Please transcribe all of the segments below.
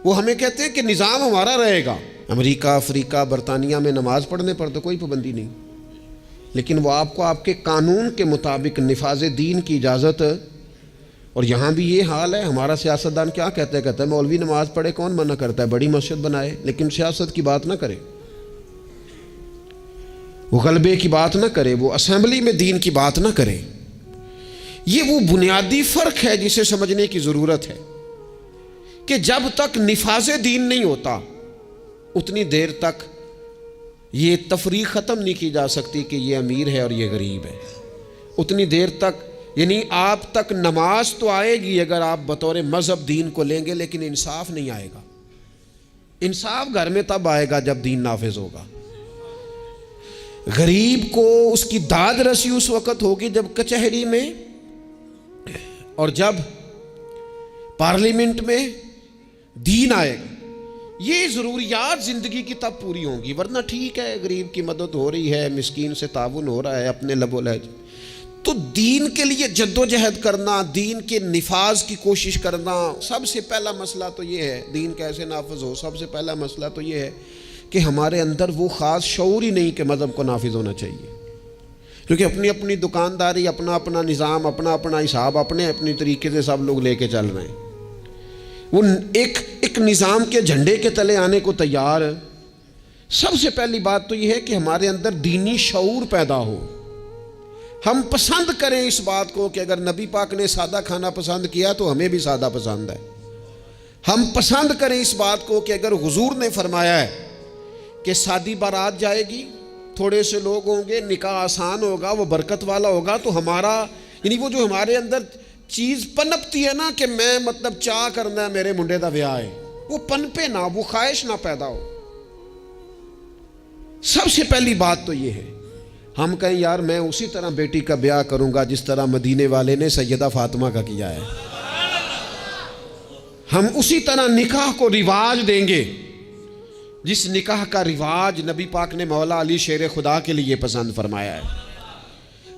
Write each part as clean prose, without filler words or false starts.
وہ ہمیں کہتے ہیں کہ نظام ہمارا رہے گا. امریکہ، افریقہ، برطانیہ میں نماز پڑھنے پر تو کوئی پابندی نہیں، لیکن وہ آپ کو آپ کے قانون کے مطابق نفاذ دین کی اجازت. اور یہاں بھی یہ حال ہے. ہمارا سیاستدان کیا کہتا ہے مولوی نماز پڑھے، کون منع کرتا ہے، بڑی مسجد بنائے، لیکن سیاست کی بات نہ کرے، وہ غلبے کی بات نہ کرے، وہ اسمبلی میں دین کی بات نہ کرے. یہ وہ بنیادی فرق ہے جسے سمجھنے کی ضرورت ہے کہ جب تک نفاذ دین نہیں ہوتا اتنی دیر تک یہ تفریق ختم نہیں کی جا سکتی کہ یہ امیر ہے اور یہ غریب ہے. اتنی دیر تک یعنی آپ تک نماز تو آئے گی اگر آپ بطور مذہب دین کو لیں گے، لیکن انصاف نہیں آئے گا. انصاف گھر میں تب آئے گا جب دین نافذ ہوگا. غریب کو اس کی داد رسی اس وقت ہوگی جب کچہری میں اور جب پارلیمنٹ میں دین آئے گا. یہ ضروریات زندگی کی تب پوری ہوں گی. ورنہ ٹھیک ہے غریب کی مدد ہو رہی ہے، مسکین سے تعاون ہو رہا ہے اپنے لب و لہجے، تو دین کے لیے جد و جہد کرنا، دین کے نفاذ کی کوشش کرنا، سب سے پہلا مسئلہ تو یہ ہے دین کیسے نافذ ہو. سب سے پہلا مسئلہ تو یہ ہے کہ ہمارے اندر وہ خاص شعور ہی نہیں کہ مذہب کو نافذ ہونا چاہیے، کیونکہ اپنی اپنی دکانداری، اپنا اپنا نظام، اپنا اپنا حساب، اپنے اپنی طریقے سے سب لوگ لے کے چل رہے ہیں. وہ ایک نظام کے جھنڈے کے تلے آنے کو تیار ہے. سب سے پہلی بات تو یہ ہے کہ ہمارے اندر دینی شعور پیدا ہو. ہم پسند کریں اس بات کو کہ اگر نبی پاک نے سادہ کھانا پسند کیا تو ہمیں بھی سادہ پسند ہے. ہم پسند کریں اس بات کو کہ اگر حضور نے فرمایا ہے کہ سادی بارات جائے گی، تھوڑے سے لوگ ہوں گے، نکاح آسان ہوگا، وہ برکت والا ہوگا، تو ہمارا یعنی وہ جو ہمارے اندر چیز پنپتی ہے نا کہ میں مطلب چاہ کرنا ہے میرے منڈے دا بیاہ ہے، وہ پنپے نہ، وہ خواہش نہ پیدا ہو. سب سے پہلی بات تو یہ ہے ہم کہیں یار میں اسی طرح بیٹی کا بیاہ کروں گا جس طرح مدینے والے نے سیدہ فاطمہ کا کیا ہے. ہم اسی طرح نکاح کو رواج دیں گے جس نکاح کا رواج نبی پاک نے مولا علی شیر خدا کے لیے پسند فرمایا ہے.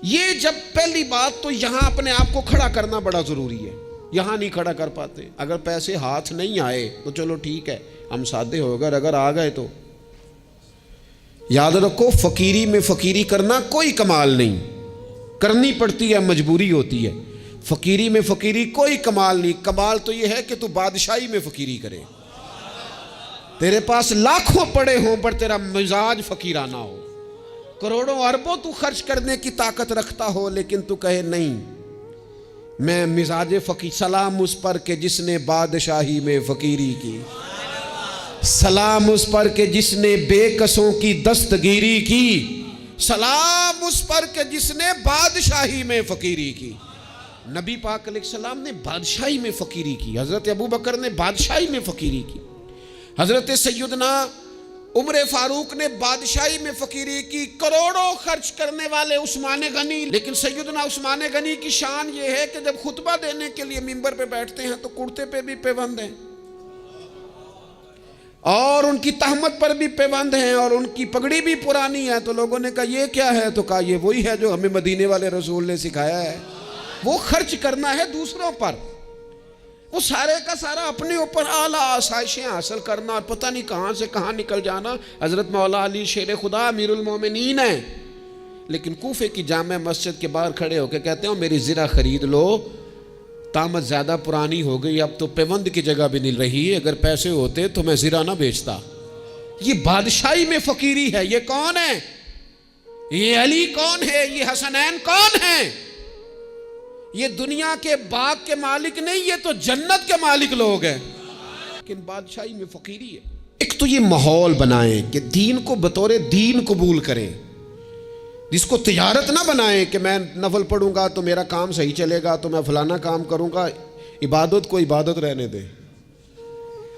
یہ جب پہلی بات تو یہاں اپنے آپ کو کھڑا کرنا بڑا ضروری ہے. یہاں نہیں کھڑا کر پاتے. اگر پیسے ہاتھ نہیں آئے تو چلو ٹھیک ہے ہم سادے ہو گئے، اگر آ گئے تو یاد رکھو فقیری میں فقیری کرنا کوئی کمال نہیں، کرنی پڑتی ہے، مجبوری ہوتی ہے. فقیری میں فقیری کوئی کمال نہیں. کمال تو یہ ہے کہ تو بادشاہی میں فقیری کرے، تیرے پاس لاکھوں پڑے ہوں پر تیرا مزاج فقیرانہ ہو، کروڑوں اربوں تو خرچ کرنے کی طاقت رکھتا ہو لیکن تو کہے نہیں میں مزاج فقیر. سلام اس پر کہ جس نے بادشاہی میں فقیری کی، سلام اس پر کہ جس نے بے کسوں کی دستگیری کی، سلام اس پر کہ جس نے بادشاہی میں فقیری کی. نبی پاک علیہ السلام نے بادشاہی میں فقیری کی، حضرت ابو بکر نے بادشاہی میں فقیری کی، حضرت سیدنا عمر فاروق نے بادشاہی میں فقیری کی، کروڑوں خرچ کرنے والے عثمان غنی. لیکن سیدنا عثمان غنی کی شان یہ ہے کہ جب خطبہ دینے کے لیے منبر پہ بیٹھتے ہیں تو کرتے پہ بھی پیوند ہیں اور ان کی تہمت پر بھی پیوند ہیں اور ان کی پگڑی بھی پرانی ہے. تو لوگوں نے کہا یہ کیا ہے؟ تو کہا یہ وہی ہے جو ہمیں مدینے والے رسول نے سکھایا ہے. وہ خرچ کرنا ہے دوسروں پر، وہ سارے کا سارا اپنے اوپر اعلیٰ آسائشیں حاصل کرنا اور پتہ نہیں کہاں سے کہاں نکل جانا. حضرت مولا علی شیر خدا امیر المومنین ہیں، لیکن کوفے کی جامع مسجد کے باہر کھڑے ہو کے کہتے ہیں میری زرہ خرید لو، طامت زیادہ پرانی ہو گئی، اب تو پیوند کی جگہ بھی نہیں رہی، اگر پیسے ہوتے تو میں زرہ نہ بیچتا. یہ بادشاہی میں فقیری ہے. یہ کون ہے؟ یہ علی کون ہے؟ یہ حسنین کون ہیں؟ یہ دنیا کے باغ کے مالک نہیں، یہ تو جنت کے مالک لوگ ہیں. لیکن بادشاہی میں فقیری ہے. ایک تو یہ ماحول بنائیں کہ دین کو بطور دین قبول کریں، جس کو تجارت نہ بنائیں کہ میں نفل پڑھوں گا تو میرا کام صحیح چلے گا تو میں فلانا کام کروں گا. عبادت کو عبادت رہنے دیں.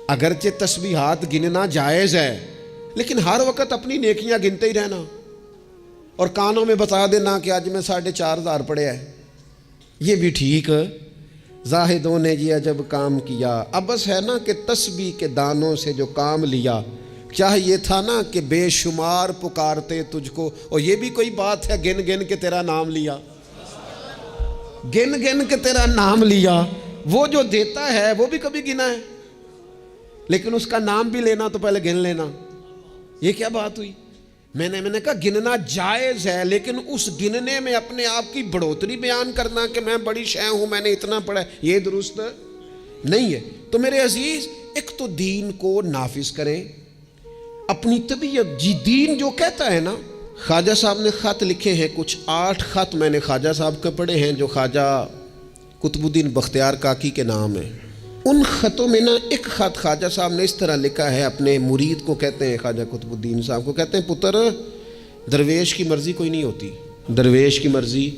اگرچہ تسبیحات گننا جائز ہے لیکن ہر وقت اپنی نیکیاں گنتے ہی رہنا اور کانوں میں بتا دینا کہ آج میں 4,500 پڑھے ہیں، یہ بھی ٹھیک. زاہدوں نے یہ عجب کام کیا، اب بس ہے نا کہ تسبیح کے دانوں سے جو کام لیا، چاہیے تھا نا کہ بے شمار پکارتے تجھ کو. اور یہ بھی کوئی بات ہے گن گن کے تیرا نام لیا، گن گن کے تیرا نام لیا. وہ جو دیتا ہے وہ بھی کبھی گنا ہے؟ لیکن اس کا نام بھی لینا تو پہلے گن لینا. یہ کیا بات ہوئی؟ میں نے کہا گننا جائز ہے، لیکن اس گننے میں اپنے آپ کی بڑھوتری بیان کرنا کہ میں بڑی شے ہوں، میں نے اتنا پڑھا ہے، یہ درست نہیں ہے. تو میرے عزیز، ایک تو دین کو نافذ کریں اپنی طبیعت. جی دین جو کہتا ہے نا، خواجہ صاحب نے خط لکھے ہیں کچھ 8 خط میں نے خواجہ صاحب کے پڑھے ہیں جو خواجہ قطب الدین بختیار کاکی کے نام ہے. ان خطوں میں نا ایک خط خواجہ صاحب نے اس طرح لکھا ہے اپنے مرید کو، کہتے ہیں خواجہ قطب الدین صاحب کو، کہتے ہیں پتر درویش کی مرضی کوئی نہیں ہوتی. درویش کی مرضی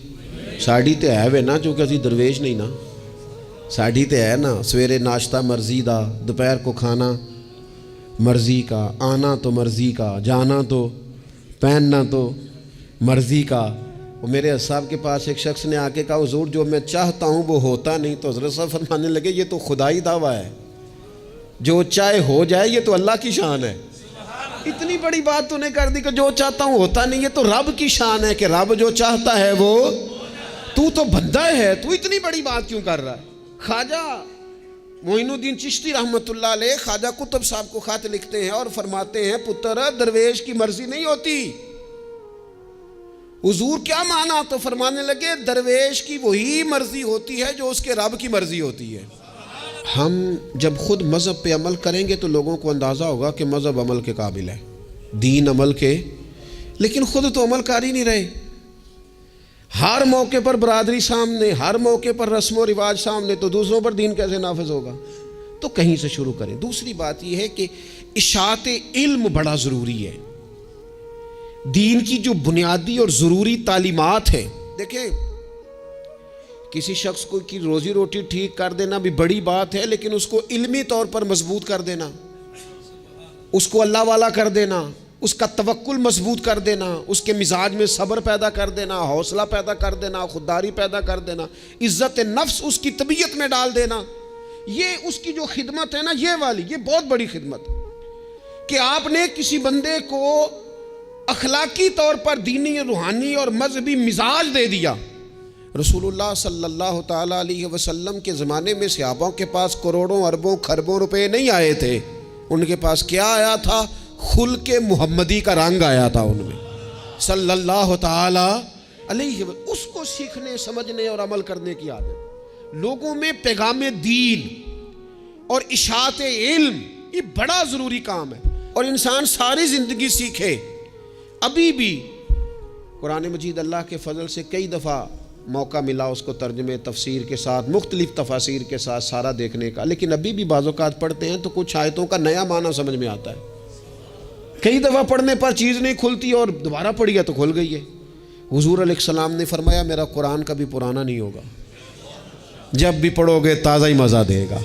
ساڑی تے ہے وے نا، چونکہ اسی درویش نہیں نا، ساڑی تے ہے نا. سویرے ناشتہ مرضی دا، دوپہر کو کھانا مرضی کا، آنا تو مرضی کا، جانا تو، پہننا تو مرضی کا. وہ میرے صاحب کے پاس ایک شخص نے آ کے کہا حضور جو میں چاہتا ہوں وہ ہوتا نہیں. تو حضرت صاحب فرمانے لگے یہ تو خدائی دعویٰ ہے، جو چاہے ہو جائے یہ تو اللہ کی شان ہے. اتنی بڑی بات تو نے کر دی کہ جو چاہتا ہوں ہوتا نہیں، یہ تو رب کی شان ہے کہ رب جو چاہتا ہے وہ، تو بندہ ہے، تو اتنی بڑی بات کیوں کر رہا ہے. خواجہ معین الدین چشتی رحمۃ اللہ علیہ خواجہ قطب صاحب کو خط لکھتے ہیں اور فرماتے ہیں پتر درویش کی مرضی نہیں ہوتی. حضور کیا مانا؟ تو فرمانے لگے درویش کی وہی مرضی ہوتی ہے جو اس کے رب کی مرضی ہوتی ہے. ہم جب خود مذہب پہ عمل کریں گے تو لوگوں کو اندازہ ہوگا کہ مذہب عمل کے قابل ہے، دین عمل کے، لیکن خود تو عمل کر ہی نہیں رہے. ہر موقع پر برادری سامنے، ہر موقع پر رسم و رواج سامنے، تو دوسروں پر دین کیسے نافذ ہوگا؟ تو کہیں سے شروع کریں. دوسری بات یہ ہے کہ اشاعت علم بڑا ضروری ہے. دین کی جو بنیادی اور ضروری تعلیمات ہیں، دیکھیں کسی شخص کو کی روزی روٹی ٹھیک کر دینا بھی بڑی بات ہے، لیکن اس کو علمی طور پر مضبوط کر دینا، اس کو اللہ والا کر دینا، اس کا توکل مضبوط کر دینا، اس کے مزاج میں صبر پیدا کر دینا، حوصلہ پیدا کر دینا، خودداری پیدا کر دینا، عزت نفس اس کی طبیعت میں ڈال دینا، یہ اس کی جو خدمت ہے نا، یہ والی، یہ بہت بڑی خدمت کہ آپ نے کسی بندے کو اخلاقی طور پر دینی، روحانی اور مذہبی مزاج دے دیا. رسول اللہ صلی اللہ تعالیٰ علیہ وسلم کے زمانے میں صحابوں کے پاس کروڑوں اربوں خربوں روپے نہیں آئے تھے. ان کے پاس کیا آیا تھا؟ خلق محمدی کا رنگ آیا تھا ان میں صلی اللہ تعالیٰ علیہ وسلم. اس کو سیکھنے، سمجھنے اور عمل کرنے کی عادت. لوگوں میں پیغام دین اور اشاعت علم یہ بڑا ضروری کام ہے، اور انسان ساری زندگی سیکھے. ابھی بھی قرآن مجید اللہ کے فضل سے کئی دفعہ موقع ملا اس کو ترجمے تفسیر کے ساتھ، مختلف تفاسیر کے ساتھ سارا دیکھنے کا، لیکن ابھی بھی بعض اوقات پڑھتے ہیں تو کچھ آیتوں کا نیا معنی سمجھ میں آتا ہے. کئی دفعہ پڑھنے پر چیز نہیں کھلتی اور دوبارہ پڑھی ہے تو کھل گئی ہے. حضور علیہ السلام نے فرمایا میرا قرآن کبھی پرانا نہیں ہوگا، جب بھی پڑھو گے تازہ ہی مزہ دے گا.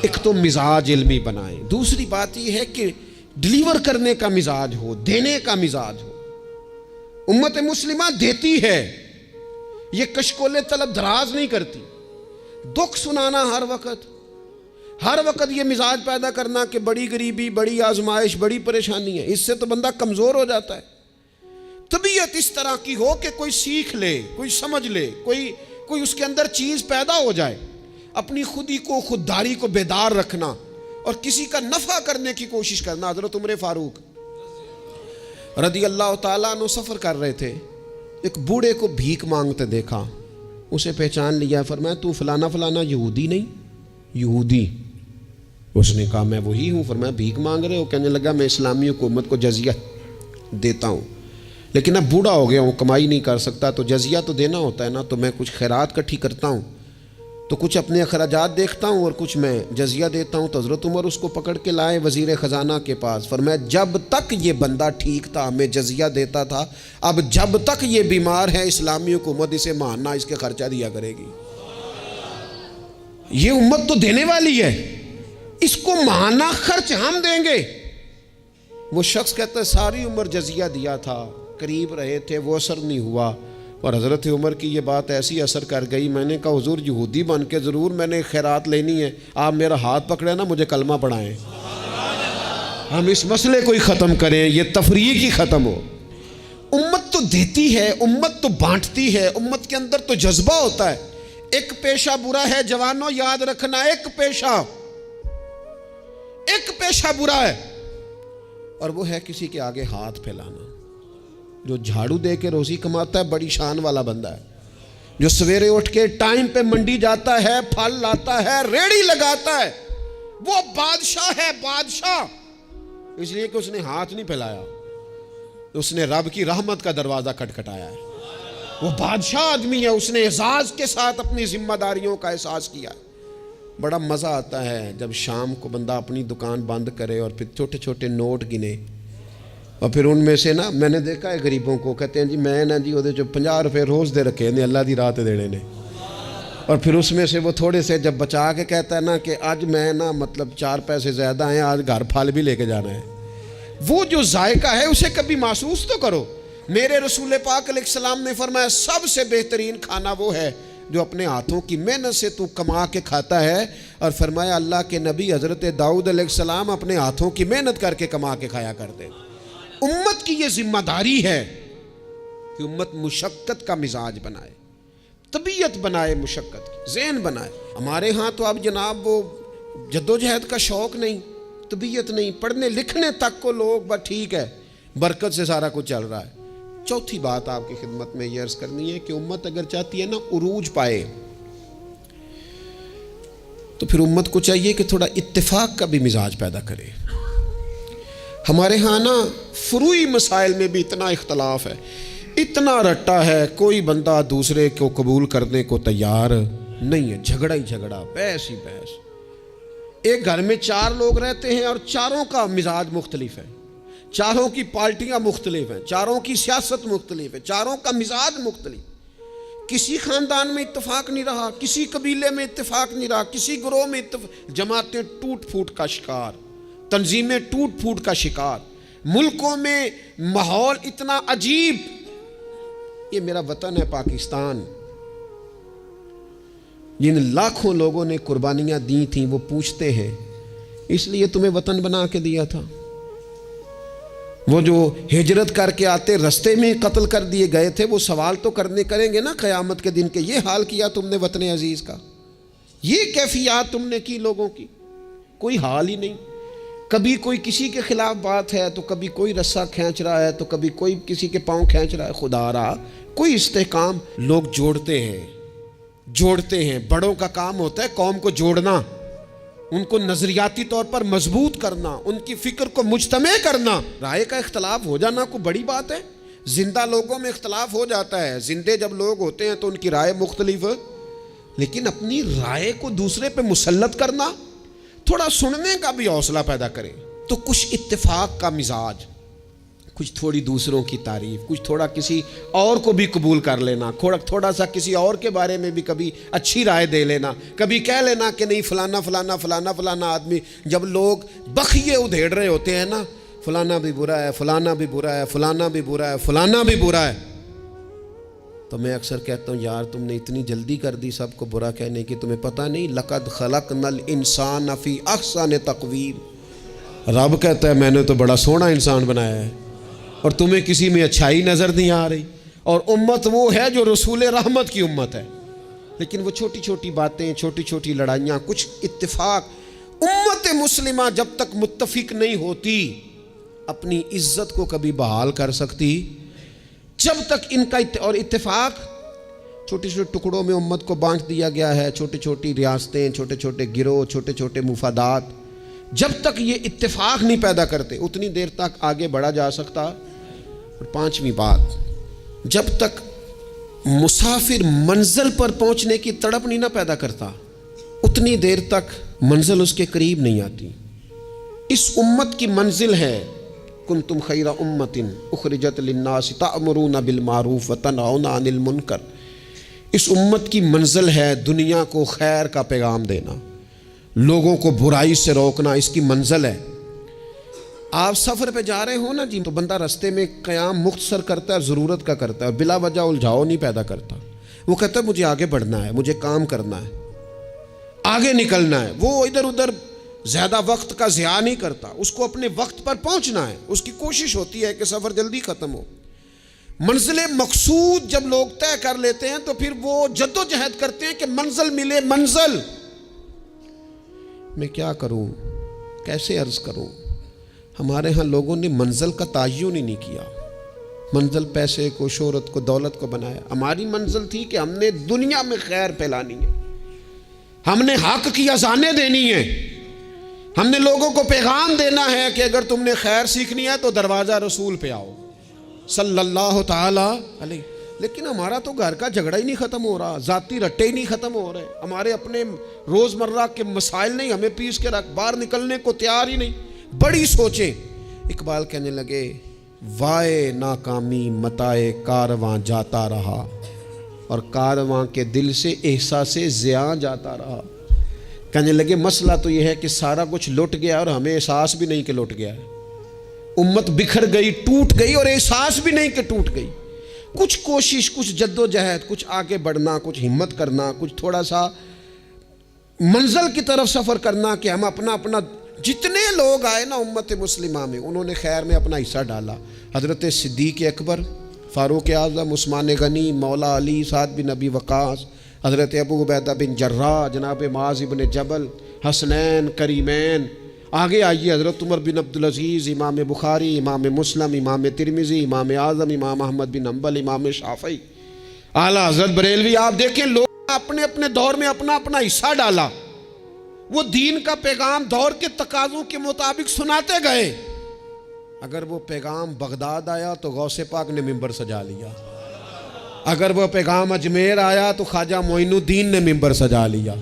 ایک تو مزاج علمی بنائیں. دوسری بات یہ ہے کہ ڈیلیور کرنے کا مزاج ہو، دینے کا مزاج ہو. امت مسلمہ دیتی ہے، یہ کشکول طلب دراز نہیں کرتی. دکھ سنانا ہر وقت یہ مزاج پیدا کرنا کہ بڑی غریبی، بڑی آزمائش، بڑی پریشانی ہے، اس سے تو بندہ کمزور ہو جاتا ہے. طبیعت اس طرح کی ہو کہ کوئی سیکھ لے، کوئی سمجھ لے، کوئی اس کے اندر چیز پیدا ہو جائے. اپنی خودی کو، خودداری کو بیدار رکھنا اور کسی کا نفع کرنے کی کوشش کرنا. حضرت عمر فاروق رضی اللہ تعالیٰ عنہ سفر کر رہے تھے، ایک بوڑھے کو بھیک مانگتے دیکھا، اسے پہچان لیا، فرمایا تو فلانا فلانا یہودی نہیں؟ یہودی. اس نے کہا میں وہی ہوں. فرمایا بھیک مانگ رہے ہو؟ کہنے لگا میں اسلامی حکومت کو جزیہ دیتا ہوں، لیکن اب بوڑھا ہو گیا ہوں، کمائی نہیں کر سکتا، تو جزیہ تو دینا ہوتا ہے نا، تو میں کچھ خیرات کٹھی کرتا ہوں، تو کچھ اپنے اخراجات دیکھتا ہوں اور کچھ میں جزیہ دیتا ہوں. تو حضرت عمر اس کو پکڑ کے لائے وزیر خزانہ کے پاس. فرمایا جب تک یہ بندہ ٹھیک تھا میں جزیہ دیتا تھا، اب جب تک یہ بیمار ہے اسلامی حکومت اسے ماہانہ اس کے خرچہ دیا کرے گی. یہ امت تو دینے والی ہے، اس کو ماہانہ خرچ ہم دیں گے. وہ شخص کہتا ہے ساری عمر جزیہ دیا تھا، قریب رہے تھے، وہ اثر نہیں ہوا. اور حضرت عمر کی یہ بات ایسی اثر کر گئی، میں نے کہا حضور یہودی بن کے ضرور میں نے خیرات لینی ہے، آپ میرا ہاتھ پکڑے نا، مجھے کلمہ پڑھائیں، ہم اس مسئلے کو ہی ختم کریں، یہ تفریق ہی ختم ہو. امت تو دیتی ہے، امت تو بانٹتی ہے، امت کے اندر تو جذبہ ہوتا ہے. ایک پیشہ برا ہے جوانوں، یاد رکھنا، ایک ہمیشہ برا ہے، اور وہ ہے کسی کے آگے ہاتھ پھیلانا۔ جو جھاڑو دے کے روزی کماتا ہے بڑی شان والا بندہ ہے، جو سویرے اٹھ کے ٹائم پہ منڈی جاتا ہے، پھل لاتا ہے، ریڑھی لگاتا ہے، وہ بادشاہ ہے، بادشاہ، اس لیے کہ اس نے ہاتھ نہیں پھیلایا، اس نے رب کی رحمت کا دروازہ کھٹکھٹایا ہے۔ وہ بادشاہ آدمی ہے، اس نے اعزاز کے ساتھ اپنی ذمہ داریوں کا احساس کیا ہے۔ بڑا مزہ آتا ہے جب شام کو بندہ اپنی دکان بند کرے اور پھر چھوٹے چھوٹے نوٹ گنے، اور پھر ان میں سے نا، میں نے دیکھا ہے غریبوں کو، کہتے ہیں جی میں نا جی وہ 50 روپے روز دے رکھے نے، اللہ دی راہ تے دینے نے، اور پھر اس میں سے وہ تھوڑے سے جب بچا کے کہتا ہے نا کہ آج میں نا مطلب 4 پیسے زیادہ ہیں، آج گھر پھل بھی لے کے جانا ہے۔ وہ جو ذائقہ ہے اسے کبھی محسوس تو کرو۔ میرے رسول پاک علیہ السلام نے فرمایا سب سے بہترین کھانا وہ ہے جو اپنے ہاتھوں کی محنت سے تو کما کے کھاتا ہے، اور فرمایا اللہ کے نبی حضرت داؤد علیہ السلام اپنے ہاتھوں کی محنت کر کے کما کے کھایا کرتے۔ امت کی یہ ذمہ داری ہے کہ امت مشقت کا مزاج بنائے، طبیعت بنائے، مشقت کی ذہن بنائے۔ ہمارے ہاں تو اب جناب وہ جدوجہد کا شوق نہیں، طبیعت نہیں، پڑھنے لکھنے تک کو لوگ بس ٹھیک ہے، برکت سے سارا کچھ چل رہا ہے۔ چوتھی بات آپ کی خدمت میں یہ عرض کرنی ہے کہ امت اگر چاہتی ہے نا عروج پائے، تو پھر امت کو چاہیے کہ تھوڑا اتفاق کا بھی مزاج پیدا کرے۔ ہمارے ہاں نا فروعی مسائل میں بھی اتنا اختلاف ہے، اتنا رٹا ہے، کوئی بندہ دوسرے کو قبول کرنے کو تیار نہیں ہے، جھگڑا ہی جھگڑا، بحث ہی بحث۔ ایک گھر میں 4 لوگ رہتے ہیں اور چاروں کا مزاج مختلف ہے، چاروں کی پارٹیاں مختلف ہیں، چاروں کی سیاست مختلف ہے، چاروں کا مزاج مختلف۔ کسی خاندان میں اتفاق نہیں رہا، کسی قبیلے میں اتفاق نہیں رہا، کسی گروہ میں جماعتیں ٹوٹ پھوٹ کا شکار، تنظیمیں ٹوٹ پھوٹ کا شکار، ملکوں میں ماحول اتنا عجیب۔ یہ میرا وطن ہے پاکستان، جن لاکھوں لوگوں نے قربانیاں دی تھیں وہ پوچھتے ہیں اس لیے تمہیں وطن بنا کے دیا تھا؟ وہ جو ہجرت کر کے آتے رستے میں قتل کر دیے گئے تھے، وہ سوال تو کریں گے نا قیامت کے دن کہ یہ حال کیا تم نے وطن عزیز کا، یہ کیفیات تم نے کی لوگوں کی؟ کوئی حال ہی نہیں۔ کبھی کوئی کسی کے خلاف بات ہے تو کبھی کوئی رسہ کھینچ رہا ہے تو کبھی کوئی کسی کے پاؤں کھینچ رہا ہے۔ خدا رہا کوئی استحکام، لوگ جوڑتے ہیں، بڑوں کا کام ہوتا ہے قوم کو جوڑنا، ان کو نظریاتی طور پر مضبوط کرنا، ان کی فکر کو مجتمع کرنا۔ رائے کا اختلاف ہو جانا کوئی بڑی بات ہے؟ زندہ لوگوں میں اختلاف ہو جاتا ہے، زندے جب لوگ ہوتے ہیں تو ان کی رائے مختلف، لیکن اپنی رائے کو دوسرے پہ مسلط کرنا، تھوڑا سننے کا بھی حوصلہ پیدا کرے تو کچھ اتفاق کا مزاج، کچھ تھوڑی دوسروں کی تعریف، کچھ تھوڑا کسی اور کو بھی قبول کر لینا، تھوڑا سا کسی اور کے بارے میں بھی کبھی اچھی رائے دے لینا، کبھی کہہ لینا کہ نہیں فلانا فلانا فلانا فلانا آدمی۔ جب لوگ بخیے ادھیڑ رہے ہوتے ہیں نا، فلانا بھی برا ہے، فلانا بھی برا ہے، فلانا بھی برا ہے، فلانا بھی برا ہے، تو میں اکثر کہتا ہوں یار تم نے اتنی جلدی کر دی سب کو برا کہنے کی، تمہیں پتہ نہیں لقد خلقنا الانسان فی احسن تقویم۔ رب کہتا ہے میں نے تو بڑا سونا انسان بنایا ہے، اور تمہیں کسی میں اچھائی نظر نہیں آ رہی۔ اور امت وہ ہے جو رسول رحمت کی امت ہے، لیکن وہ چھوٹی چھوٹی باتیں، چھوٹی چھوٹی لڑائیاں، کچھ اتفاق۔ امت مسلمہ جب تک متفق نہیں ہوتی اپنی عزت کو کبھی بحال کر سکتی، جب تک ان کا اور اتفاق، چھوٹے چھوٹے ٹکڑوں میں امت کو بانٹ دیا گیا ہے، چھوٹی چھوٹی ریاستیں، چھوٹے چھوٹے گروہ، چھوٹے چھوٹے مفادات، جب تک یہ اتفاق نہیں پیدا کرتے اتنی دیر تک آگے بڑھا جا سکتا۔ اور 5ویں بات، جب تک مسافر منزل پر پہنچنے کی تڑپ نہیں نہ پیدا کرتا اتنی دیر تک منزل اس کے قریب نہیں آتی۔ اس امت کی منزل ہے کنتم خیر امت اخرجت للناس تأمرون بالمعروف وتنہون عن المنکر۔ اس امت کی منزل ہے دنیا کو خیر کا پیغام دینا، لوگوں کو برائی سے روکنا، اس کی منزل ہے۔ آپ سفر پہ جا رہے ہو نا جی، تو بندہ رستے میں قیام مختصر کرتا ہے، ضرورت کا کرتا ہے، بلا وجہ الجھاؤ نہیں پیدا کرتا۔ وہ کہتا ہے مجھے آگے بڑھنا ہے، مجھے کام کرنا ہے، آگے نکلنا ہے۔ وہ ادھر ادھر زیادہ وقت کا ضیاع نہیں کرتا، اس کو اپنے وقت پر پہنچنا ہے، اس کی کوشش ہوتی ہے کہ سفر جلدی ختم ہو۔ منزل مقصود جب لوگ طے کر لیتے ہیں تو پھر وہ جد و جہد کرتے ہیں کہ منزل ملے، منزل۔ میں کیا کروں، کیسے عرض کروں، ہمارے ہاں لوگوں نے منزل کا تعین ہی نہیں کیا، منزل پیسے کو، شہرت کو، دولت کو بنایا۔ ہماری منزل تھی کہ ہم نے دنیا میں خیر پھیلانی ہے، ہم نے حق کی اذانیں دینی ہیں، ہم نے لوگوں کو پیغام دینا ہے کہ اگر تم نے خیر سیکھنی ہے تو دروازہ رسول پہ آؤ صلی اللہ تعالی علیہ۔ لیکن ہمارا تو گھر کا جھگڑا ہی نہیں ختم ہو رہا، ذاتی رٹے ہی نہیں ختم ہو رہے، ہمارے اپنے روزمرہ کے مسائل نہیں ہمیں پیس کے رکھ، باہر نکلنے کو تیار ہی نہیں، بڑی سوچیں۔ اقبال کہنے لگے وائے ناکامی متائے کارواں جاتا رہا، اور کارواں کے دل سے احساس زیاں جاتا رہا۔ کہنے لگے مسئلہ تو یہ ہے کہ سارا کچھ لٹ گیا اور ہمیں احساس بھی نہیں کہ لٹ گیا ہے، امت بکھر گئی، ٹوٹ گئی، اور احساس بھی نہیں کہ ٹوٹ گئی۔ کچھ کوشش، کچھ جد و جہد، کچھ آگے بڑھنا، کچھ ہمت کرنا، کچھ تھوڑا سا منزل کی طرف سفر کرنا کہ ہم اپنا جتنے لوگ آئے نا امت مسلمہ میں انہوں نے خیر میں اپنا حصہ ڈالا۔ حضرت صدیق اکبر، فاروق اعظم، عثمان غنی، مولا علی، سعد بن ابی وقاص، حضرت ابو عبیدہ بن جراح، جناب معاذ بن جبل، حسنین، کریمین، آگے آئیے حضرت عمر بن عبدالعزیز، امام بخاری، امام مسلم، امام ترمذی، امام اعظم، امام احمد بن حنبل، امام شافعی، اعلیٰ حضرت بریلوی۔ آپ دیکھیں لوگ اپنے اپنے دور میں اپنا حصہ ڈالا، وہ دین کا پیغام دور کے تقاضوں کے مطابق سناتے گئے۔ اگر وہ پیغام بغداد آیا تو غوث پاک نے ممبر سجا لیا، اگر وہ پیغام اجمیر آیا تو خواجہ معین الدین نے ممبر سجا لیا،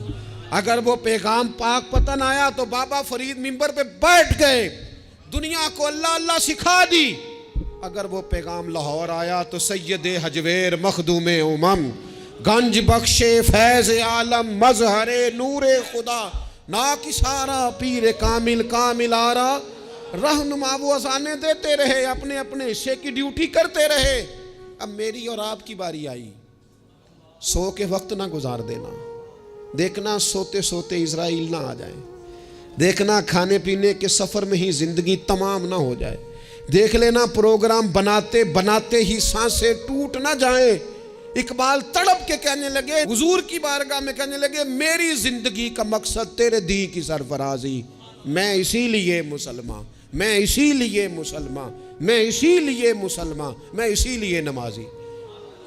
اگر وہ پیغام پاک پتن آیا تو بابا فرید ممبر پہ بیٹھ گئے، دنیا کو اللہ اللہ سکھا دی۔ اگر وہ پیغام لاہور آیا تو سید حجویر مخدوم امم، گنج بخش فیض عالم، مظہر نور خدا، ناکسارا پیر کامل کامل آرا، رہنما وہ اذانیں دیتے رہے، اپنے اپنے حصے کی ڈیوٹی کرتے رہے۔ اب میری اور آپ کی باری آئی، سو کے وقت نہ گزار دینا، دیکھنا سوتے سوتے اسرائیل نہ آ جائیں، دیکھنا کھانے پینے کے سفر میں ہی زندگی تمام نہ ہو جائے، دیکھ لینا پروگرام بناتے بناتے ہی سانسیں ٹوٹ نہ جائیں۔ اقبال تڑپ کے کہنے لگے، حضور کی بارگاہ میں کہنے لگے میری زندگی کا مقصد تیرے دین کی سرفرازی، میں اسی لیے مسلمان، میں اسی لیے مسلمان، میں اسی لیے مسلمان، میں اسی لیے نمازی۔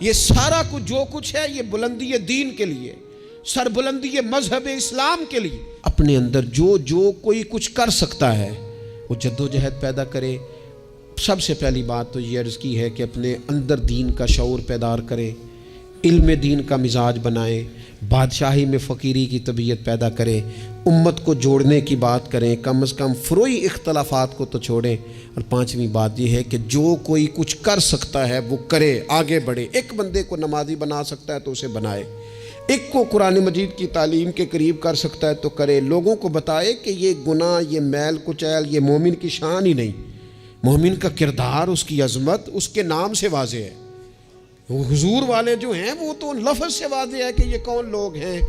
یہ سارا کچھ جو کچھ ہے یہ بلندی دین کے لیے، سربلندی مذہب اسلام کے لیے۔ اپنے اندر جو کوئی کچھ کر سکتا ہے وہ جد و جہد پیدا کرے۔ سب سے پہلی بات تو یہ عرض کی ہے کہ اپنے اندر دین کا شعور پیدار کرے، علم دین کا مزاج بنائے، بادشاہی میں فقیری کی طبیعت پیدا کرے، امت کو جوڑنے کی بات کریں، کم از کم فروعی اختلافات کو تو چھوڑیں۔ اور پانچویں بات یہ ہے کہ جو کوئی کچھ کر سکتا ہے وہ کرے، آگے بڑھے۔ ایک بندے کو نمازی بنا سکتا ہے تو اسے بنائے، ایک کو قرآن مجید کی تعلیم کے قریب کر سکتا ہے تو کرے، لوگوں کو بتائے کہ یہ گناہ، یہ میل کچیل، یہ مومن کی شان ہی نہیں، مومن کا کردار، اس کی عظمت اس کے نام سے واضح ہے۔ حضور والے جو ہیں وہ تو لفظ سے واضح ہے کہ یہ کون لوگ ہیں۔